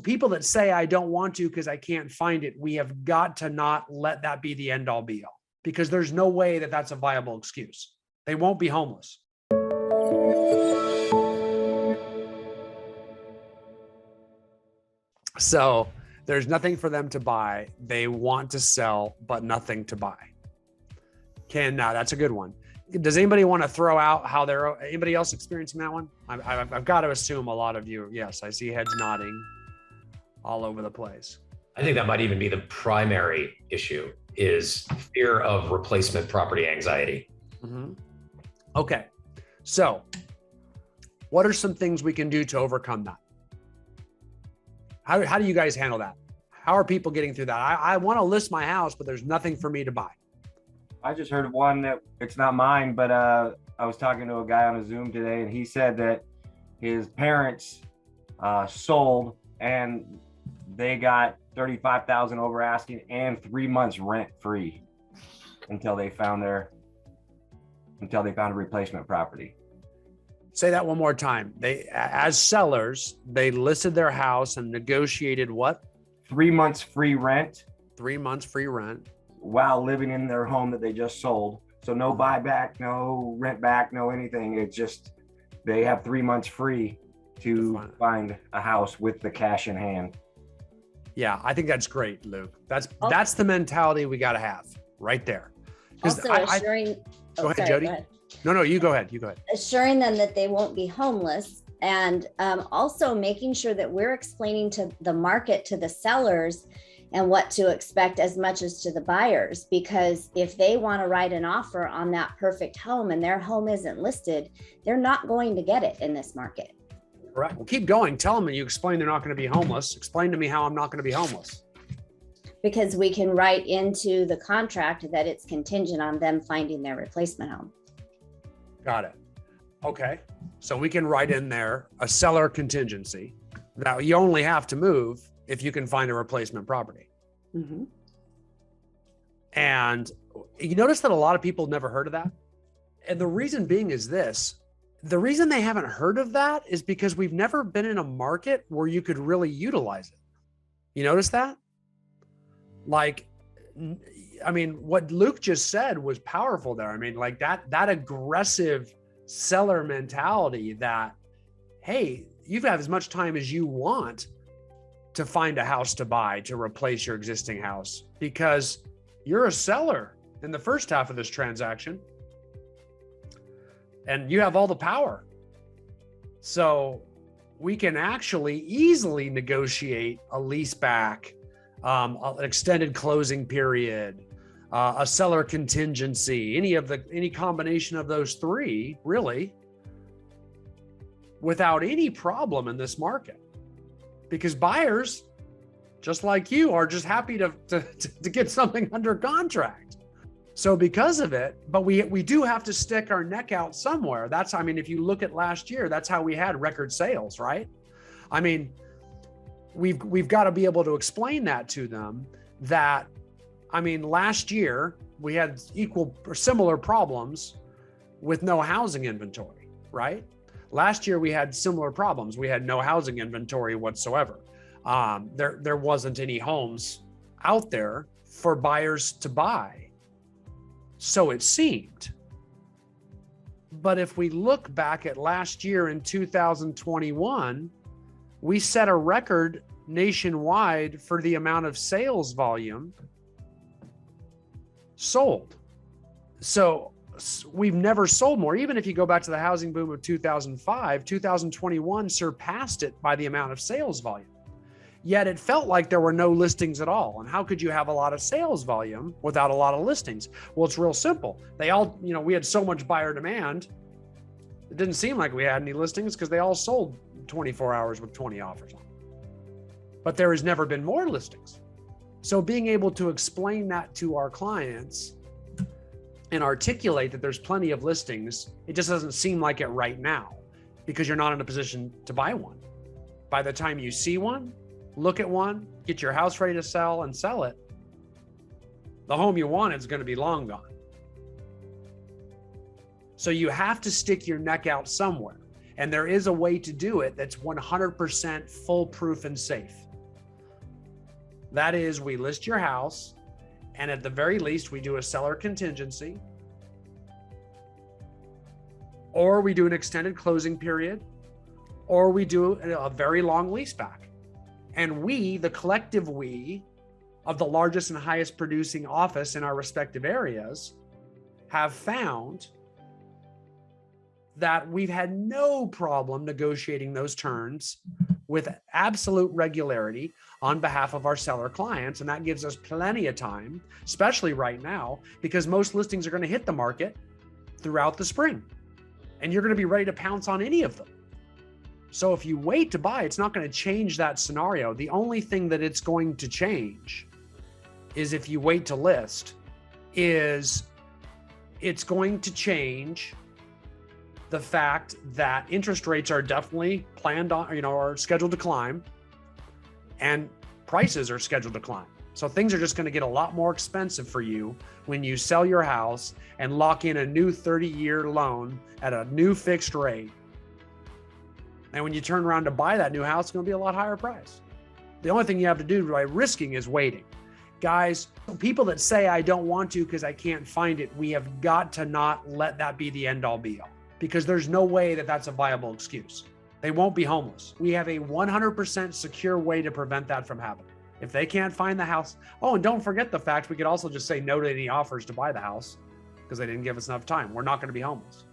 people that say, I don't want to because I can't find it, we have got to not let that be the end all be all, because there's no way that that's a viable excuse. They won't be homeless. So there's nothing for them to buy. They want to sell, but nothing to buy. That's a good one. Does anybody want to throw out how anybody else experiencing that one? I've got to assume a lot of you. Yes, I see heads nodding all over the place. I think that might even be the primary issue, is fear of replacement property anxiety. Mm-hmm. Okay. So what are some things we can do to overcome that? How do you guys handle that? How are people getting through that? I want to list my house, but there's nothing for me to buy. I just heard of one that it's not mine, but I was talking to a guy on a Zoom today, and he said that his parents sold and they got $35,000 over asking and 3 months rent free until they found a replacement property. Say that one more time. They, as sellers, they listed their house and negotiated what? 3 months free rent. 3 months free rent. While living in their home that they just sold. So no buyback, no rent back, no anything. It's just, they have 3 months free to find a house with the cash in hand. Yeah, I think that's great, Luke. That's the mentality we got to have right there. Also assuring, go ahead, Jody. Go ahead. No, you go ahead. You go ahead. Assuring them that they won't be homeless, and also making sure that we're explaining to the market, to the sellers, and what to expect as much as to the buyers. Because if they want to write an offer on that perfect home and their home isn't listed, they're not going to get it in this market. Correct. Well, keep going. Tell them that you explain they're not going to be homeless. Explain to me how I'm not going to be homeless. Because we can write into the contract that it's contingent on them finding their replacement home. Got it. Okay. So we can write in there a seller contingency that you only have to move if you can find a replacement property. Mm-hmm. And you notice that a lot of people never heard of that. And the reason being is this. The reason they haven't heard of that is because we've never been in a market where you could really utilize it. You notice that? Like, I mean, what Luke just said was powerful there. I mean, like that aggressive seller mentality that, hey, you have as much time as you want to find a house to buy, to replace your existing house, because you're a seller in the first half of this transaction and you have all the power. So we can actually easily negotiate a lease back, an extended closing period, a seller contingency, any combination of those three, really, without any problem in this market. Because buyers, just like you, are just happy to get something under contract. So because of it, but we do have to stick our neck out somewhere. I mean, if you look at last year, that's how we had record sales, right? I mean, we've got to be able to explain that to them that, I mean, last year we had equal or similar problems with no housing inventory, right? Last year we had similar problems. We had no housing inventory whatsoever. There wasn't any homes out there for buyers to buy. So it seemed. But if we look back at last year in 2021, we set a record nationwide for the amount of sales volume sold. So we've never sold more. Even if you go back to the housing boom of 2005, 2021 surpassed it by the amount of sales volume. Yet it felt like there were no listings at all. And how could you have a lot of sales volume without a lot of listings? Well, it's real simple. We had so much buyer demand. It didn't seem like we had any listings because they all sold 24 hours with 20 offers on. But there has never been more listings. So being able to explain that to our clients and articulate that there's plenty of listings, it just doesn't seem like it right now because you're not in a position to buy one. By the time you see one, look at one, get your house ready to sell and sell it, the home you want is going to be long gone. So you have to stick your neck out somewhere. And there is a way to do it that's 100% foolproof and safe. That is, we list your house, and at the very least, we do a seller contingency, or we do an extended closing period, or we do a very long lease back. And we, the collective we of the largest and highest producing office in our respective areas, have found that we've had no problem negotiating those terms with absolute regularity on behalf of our seller clients. And that gives us plenty of time, especially right now, because most listings are going to hit the market throughout the spring, and you're going to be ready to pounce on any of them. So if you wait to buy, it's not going to change that scenario. The only thing that it's going to change is, if you wait to list, is it's going to change the fact that interest rates are definitely planned on, are scheduled to climb, and prices are scheduled to climb. So things are just going to get a lot more expensive for you when you sell your house and lock in a new 30-year loan at a new fixed rate. And when you turn around to buy that new house, it's going to be a lot higher price. The only thing you have to do by risking is waiting. Guys, people that say, I don't want to because I can't find it, we have got to not let that be the end all be all, because there's no way that that's a viable excuse. They won't be homeless. We have a 100% secure way to prevent that from happening. If they can't find the house, and don't forget the fact we could also just say no to any offers to buy the house because they didn't give us enough time. We're not going to be homeless.